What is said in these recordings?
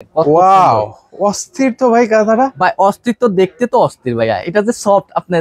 Wow, অস্থির তো ভাই কাঁথাটা। ভাই অস্থির তো, দেখতে তো অস্থির ভাইয়া। এটা যে সফট, আপনি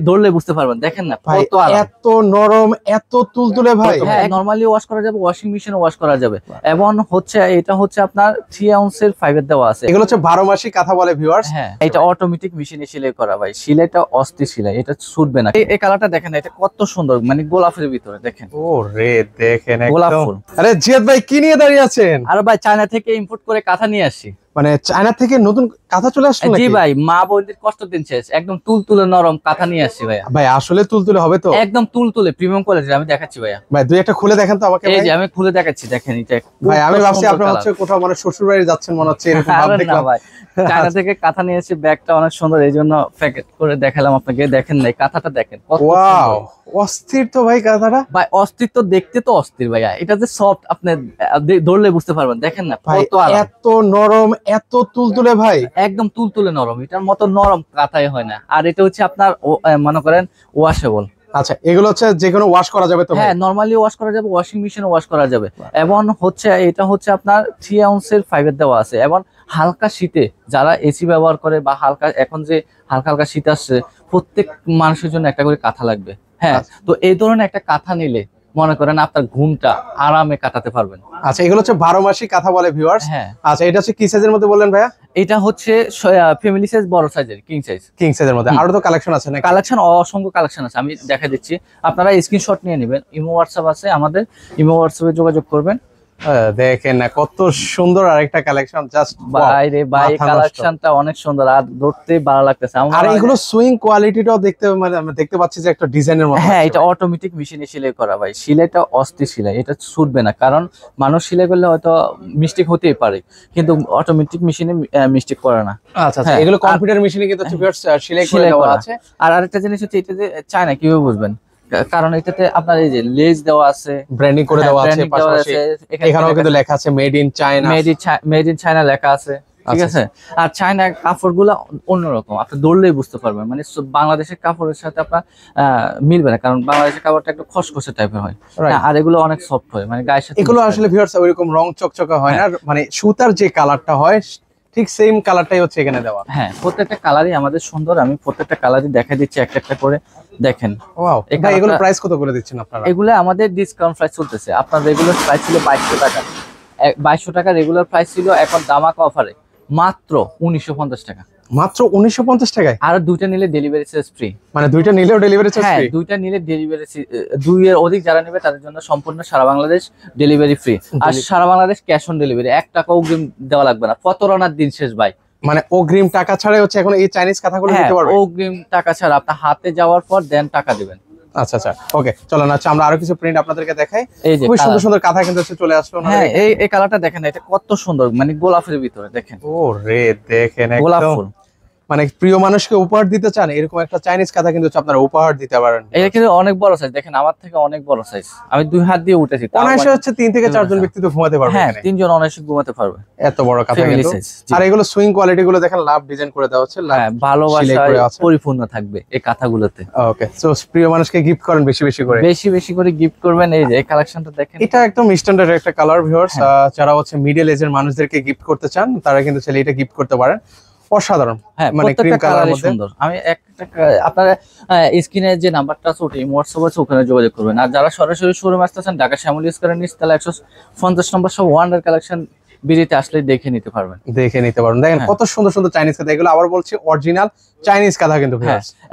ধরলে বুঝতে পারবেন। দেখেন না ভাই কত আরাম। এত নরম, এত তুলতুলে ভাই। হ্যাঁ, নরমালি ওয়াশ করা যাবে, ওয়াশিং মেশিনে ওয়াশ করা যাবে। এবং হচ্ছে এটা হচ্ছে আপনার 3 আউন্সের ফাইবার দেওয়া আছে। এগুলো হচ্ছে 12 মাসি কাঁথা বলে ভিউয়ার্স। হ্যাঁ, এটা অটোমেটিক মেশিনে সেলাই করা ভাই। সেলাইটা অস্থির সেলাই, এটা ছুটবে না। এই কালারটা দেখেন, এটা কত সুন্দর, মানে গোলাপের ভিতরে দেখেন। ও রে, দেখেন গোলাপ একদম। ফুল। আরে জিয়াদ ভাই কি নিয়ে দাঁড়িয়ে আছেন? আর ভাই চায়না থেকে ইম্পোর্ট করে কাঁথা নিয়ে আসি। মানে চায়না থেকে নতুন কাঁথা চলে আসলো জি নাকি? ভাই, মা বোনদের কষ্ট দিন শেষ। একদম তুলতুলে নরম কাঁথা নিয়ে আসছি ভাইয়া। ভাই আসলে তুলতুলে হবে তো? একদম তুলতুলে প্রিমিয়াম কোয়ালিটির। আমি দেখাচ্ছি ভাইয়া। ভাই দুই একটা খুলে দেখেন তো আমাকে। এই ভাই যে আমি খুলে দেখাচ্ছি, দেখেন এটা। ভাই আমি ভাবছি আপনি হচ্ছে কোথাও মানে শ্বশুর বাড়ি যাচ্ছেন মনে হচ্ছে, এরকম ভাব আরে না দেখলাম। ভাই, চায়না থেকে কাঁথা নিয়ে এসেছি, ব্যাগটা অনেক সুন্দর, এই জন্য প্যাকেট করে দেখালাম আপনাকে। দেখেন না কাঁথাটা দেখেন কত ওয়াও, সুন্দর। অস্থির তো ভাই কাঁথাটা। ভাই অস্থির তো, দেখতে তো অস্থির ভাইয়া। এটা যে সফট, আপনি ধরলে বুঝতে পারবেন। দেখেন না ভাই কত আরাম। এত নরম, এত তুলতুলে ভাই। একদম তুলতুলে নরম, এটার মতো নরম কাঁথাই হয় না। আর এটা হচ্ছে আপনার মনে করেন ওয়াশেবল। আচ্ছা, এগুলো হচ্ছে যে কোনো ওয়াশ করা যাবে তো? হ্যাঁ, নরমালি ওয়াশ করা যাবে, ওয়াশিং মেশিনে ওয়াশ করা যাবে। এবং হচ্ছে এটা হচ্ছে আপনার 3 আউন্সের ফাইবার দেওয়া আছে। এবং হালকা শীতে যারা এসি ব্যবহার করে, বা হালকা এখন যে হালকা হালকা শীত আসছে, প্রত্যেক মানুষের জন্য একটা করে কাঁথা লাগবে। হ্যাঁ, তো এই ধরনের একটা কাঁথা নিলে মনে করেন আপনার ঘুমটা আরামে কাটাতে পারবেন। আচ্ছা, এগুলো হচ্ছে 12 মাসি কাঁথা বলে ভিউয়ার্স। হ্যাঁ। আচ্ছা, এটা হচ্ছে কি সাইজের মধ্যে বললেন ভাইয়া? এটা হচ্ছে ফ্যামিলি সাইজ, বড় সাইজের, কিং সাইজ। কিং সাইজের মধ্যে আরো তো কালেকশন আছে নাকি? কালেকশন অসংখ্য কালেকশন আছে, আমি দেখা দিচ্ছি। আপনারা স্ক্রিনশট নিয়ে নেবেন। ইমো হোয়াটসঅ্যাপ আছে আমাদের, ইমো হোয়াটসঅ্যাপে যোগাযোগ করবেন। দেখেন না কত সুন্দর আরেকটা কালেকশন। জাস্ট ভাই রে ভাই, কালেকশনটা অনেক সুন্দর, আর ধরতে ভালো লাগতেছে আমার। আর এগুলো সুইং কোয়ালিটিটাও দেখতে, মানে আমি দেখতে পাচ্ছি যে একটা ডিজাইনের মতো। হ্যাঁ, এটা অটোমেটিক মেশিনে সেলাই করা ভাই। সেলাইটা অস্থির সেলাই, এটা ছুটবে না। কারণ মানুষ সেলাই করলে হয়তো মিস্টেক হতেই পারে, কিন্তু অটোমেটিক মেশিনে মিস্টেক করে না। আচ্ছা আচ্ছা, এগুলো কম্পিউটার মেশিনে কিন্তু হচ্ছে ভিউয়ার্স সেলাই করে দেওয়া আছে। আর আরেকটা জিনিস হচ্ছে, এটা যে চায়না কিভাবে বুঝবেন, কারণ এটাতে আপনার এই যে লেজ দেওয়া আছে, ব্র্যান্ডিং করে দেওয়া আছে, পাশাপাশি এখানেও কিন্তু লেখা আছে made in China. Made in China লেখা আছে, ঠিক আছে। আর চায়না কাপড়গুলো অন্যরকম, আপনি ধরলেই বুঝতে পারবেন। মানে বাংলাদেশের কাপড়ের সাথে আপনার মিলবে না, কারণ বাংলাদেশের কাপড়টা একটু খসখসে টাইপের হয়, আর এগুলো অনেক সফট হয়, মানে গায়ের সাথে। এগুলো আসলে ভিউয়ার্স ওইরকম রং চকচকে হয় না, মানে সুতার যে কালারটা হয় ঠিক সেম কালারটাই হচ্ছে এখানে দেওয়া। হ্যাঁ, প্রত্যেকটা কালারই আমাদের সুন্দর। আমি প্রত্যেকটা কালারই দেখা দিচ্ছি একটা একটা করে, দেখেন। ওয়াও, এগুলো প্রাইস কত করে দিচ্ছেন আপনারা? এগুলো আমাদের ডিসকাউন্ট প্রাইস চলতেছে। আপনার রেগুলার প্রাইস ছিল 2200 টাকা, 2200 টাকা রেগুলার প্রাইস ছিল। এখন দামাকা অফারে মাত্র 1950 টাকা। মাত্র 1950 টাকায়? আর দুইটা নিলে ডেলিভারি চার্জ ফ্রি। মানে দুইটা নিলেও ডেলিভারি চার্জ ফ্রি? হ্যাঁ, দুইটা নিলে ডেলিভারি, দুইয়ের অধিক যারা নেবে তাদের জন্য সম্পূর্ণ সারা বাংলাদেশ ডেলিভারি ফ্রি। আর সারা বাংলাদেশ ক্যাশ অন ডেলিভারি, 1 টাকা অগ্রিম দেওয়া লাগবে না। প্রতারণার দিন শেষ ভাই। মানে অগ্রিম টাকা ছাড়াই হচ্ছে এখন এই চাইনিজ কাঁথাগুলো নিতে পারবে? অগ্রিম টাকা ছাড়া, আপনার হাতে যাওয়ার পর দেন টাকা দিবেন। আচ্ছা আচ্ছা, ওকে চলো না, আমরা আরো কিছু প্রিন্ট আপনাদেরকে দেখাই। এই যে খুব সুন্দর সুন্দর কাঁথা কিন্তু চলে আসলো। হ্যাঁ, এই কালারটা দেখেন, এটা কত সুন্দর, মানে গোলাপের ভিতরে দেখেন। ও রে, দেখেন গোলাপ একদম। ফুল। মানে প্রিয় মানুষকে উপহার দিতে চান, এরকম একটা চাইনিজ কাঁথা কিন্তু আপনারা উপহার দিতে পারেন। এটা কিন্তু অনেক বড় সাইজ, দেখেন আমার থেকে অনেক বড় সাইজ। আমি 2 হাত দিয়ে উঠেছি। অনায়াসে হচ্ছে 3 থেকে 4 জন ব্যক্তি তো ঘুমাতে পারবে। হ্যাঁ, 3 জন অনায়াসে ঘুমাতে পারবে, এত বড় কাঁথা কিন্তু। আর এগুলো সুইং কোয়ালিটি গুলো দেখেন, লাভ ডিজাইন করে দেওয়া হচ্ছে। হ্যাঁ, ভালোবাসায় পরিপূর্ণ থাকবে এই কাঁথাগুলোতে। ওকে, সো প্রিয় মানুষকে গিফট করেন বেশি বেশি করে। বেশি বেশি করে গিফট করবেন। এই যে এই কালেকশনটা দেখেন, এটা একদম স্ট্যান্ডার্ড একটা কালার ভিউয়ার্স। যারা হচ্ছে মিডল এজের মানুষদেরকে গিফট করতে চান, তারা কিন্তু চাইলে এটা গিফট করতে পারেন। অসাধারণ, মানে ক্রিম কালারের মধ্যে সুন্দর। আমি একটা আপনারা স্ক্রিনে যে নাম্বারটা আছে ওটা হোয়াটসঅ্যাপ আছে, ওখানে যোগাযোগ করবেন। আর যারা সরাসরি শোরুমে আসতেছেন, ঢাকা শ্যামলী স্কয়ারের নিচতলা 150 নম্বর সব ওয়ান্ডার কালেকশন বিডিতে আসলে দেখে নিতে পারবেন। দেখেন কত সুন্দর সুন্দর চাইনিজ কাঁথা। এগুলো আবার বলছি অরিজিনাল চাইনিজ কাঁথা কিন্তু।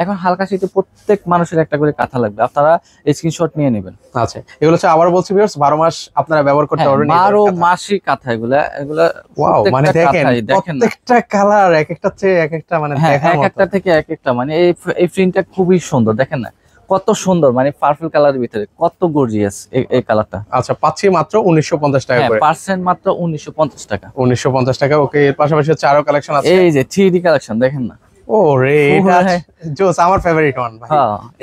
এখন হালকা শীতে প্রত্যেক মানুষের একটা করে কাঁথা লাগবে, আপনারা স্ক্রিনশট নিয়ে নেবেন। আচ্ছা, এগুলো হচ্ছে আবার বলছি ভিউয়ার্স 12 মাস আপনারা ব্যবহার করতে পারবেন। 12 মাসই কাঁথা এগুলা। ওয়াও, মানে দেখেন প্রত্যেকটা কালার এক একটা চেয়ে এক একটা, মানে দেখার মতো, এক একটা থেকে এক একটা। মানে এই প্রিন্টটা খুবই সুন্দর, দেখেন না কত সুন্দর, মানে পার্পল কালারের ভিতরে কত গর্জিয়াস এই কালারটা। আচ্ছা, পাচ্ছি মাত্র 1950 টাকা করে। পার্সেন্ট মাত্র 1950 টাকা। 1950 টাকা। ওকে, এর পাশাপাশি হচ্ছে আরো কালেকশন আছে। এই যে 3D কালেকশন দেখেন না। ও রে, এটা জোস, আমার ফেভারিট ওয়ান ভাই।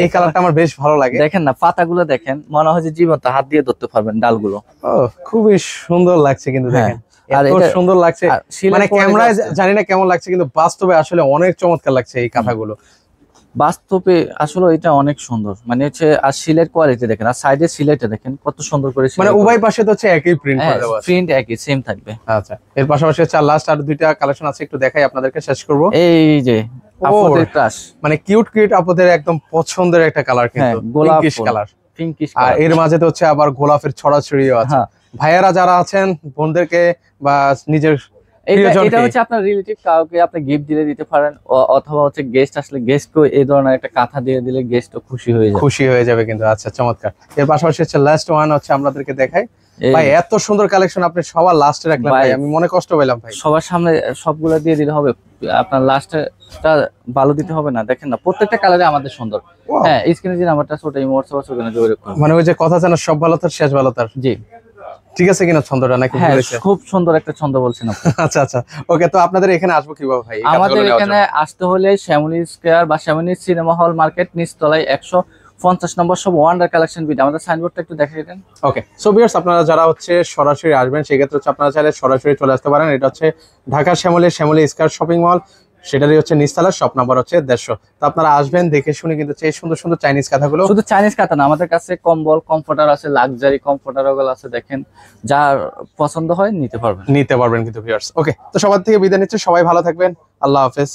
এই কালারটা আমার বেশ ভালো লাগে। দেখেন না পাতাগুলো দেখেন, মনে হয় যে জীবন্ত হাত দিয়ে ধরতে পারবেন ডালগুলো। ও, খুবই সুন্দর লাগছে কিন্তু দেখেন, এত সুন্দর লাগছে। মানে ক্যামেরায় জানি না কেমন লাগছে, কিন্তু বাস্তবে আসলে অনেক চমৎকার লাগছে এই কাঁথাগুলো। বাস্তবে আসলে এটা অনেক সুন্দর, মানে হচ্ছে আর সিলেট কোয়ালিটি দেখেন, আর সাইডে সিলেটে দেখেন কত সুন্দর করে মানে উভয় পাশে তো হচ্ছে একই প্রিন্ট করে দেওয়া আছে। প্রিন্ট একই সেম থাকবে। আচ্ছা, এর পাশাপাশি হচ্ছে লাস্ট আর দুইটা কালেকশন আছে, একটু দেখাই আপনাদেরকে, শেষ করব। এই যে আপুদের ক্রাশ, মানে কিউট কিউট আপুদের একদম পছন্দের একটা কালার, কিন্তু গোলাপ পিঙ্কিশ কালার। পিঙ্কিশ আর কালার, এর মাঝে তো হচ্ছে আবার গোলাপের ছড়াছড়িও আছে। ভাইয়ারা যারা আছেন বোনদেরকে বা নিজের এটা হচ্ছে আপনার রিলেটিভ কাউকে আপনি গিফট দিতে পারেন, অথবা হচ্ছে গেস্ট আসলে গেস্টকে এই ধরনের একটা কাঁথা দিয়ে দিলে গেস্টও খুশি হয়ে যাবে কিন্তু। আচ্ছা, চমৎকার। এর পাশাপাশি হচ্ছে লাস্ট ওয়ান হচ্ছে আমাদেরকে দেখাই ভাই, এত সুন্দর কালেকশন আপনি সবার লাস্টে রাখলেন ভাই, আমি মনে কষ্ট পেলাম ভাই। সবার সামনে সবগুলা দিয়ে দিলে হবে, আপনার লাস্টটা ভালো দিতে হবে না। দেখেন না প্রত্যেকটা কালারে আমাদের সুন্দর। হ্যাঁ, স্ক্রিনে যে নাম্বারটা আছে ওটা ইমো হোয়াটসঅ্যাপ আছে, ওখানে যোগাযোগ করুন। মানে ওই যে কথা জানা সব ভালো তার শেষ ভালো তার। জি, ঠিক আছে কিনা ছন্দটা নাকি? হ্যাঁ, খুব সুন্দর একটা ছন্দ বলছেন আপনি। আচ্ছা আচ্ছা, ওকে। তো আপনাদের এখানে আসবো কিভাবে ভাই? আমাদের এখানে আসতে হলে শ্যামলী স্কয়ার বা শ্যামলী সিনেমা হল মার্কেট নিচতলায় 150 নম্বর সব ওয়ান্ডার কালেকশন বিড। আমাদের সাইনবোর্ডটা একটু দেখিয়ে দেন। ওকে, সো ভিউয়ার্স, আপনারা যারা হচ্ছে সরাসরি আসবেন সেক্ষেত্রে হচ্ছে আপনারা চাইলে সরাসরি চলে আসতে পারেন। এটা হচ্ছে ঢাকার শ্যামলী স্কয়ার শপিং মল, সেটারই হচ্ছে নিচতলার শপ নাম্বার হচ্ছে 150। তো আপনারা আসবেন, দেখে শুনে কিন্তু এই সুন্দর সুন্দর চাইনিজ কাঁথাগুলো। শুধু চাইনিজ কাঁথা না, আমাদের কাছে কম্বল কমফোর্টার আছে, লাক্সারি কমফোর্টার ওগুলো আছে। দেখেন, যার পছন্দ হয় নিতে পারবেন কিন্তু ভিউয়ার্স। ওকে, তো সবার থেকে বিদায় নিচ্ছি, সবাই ভালো থাকবেন, আল্লাহ হাফেজ।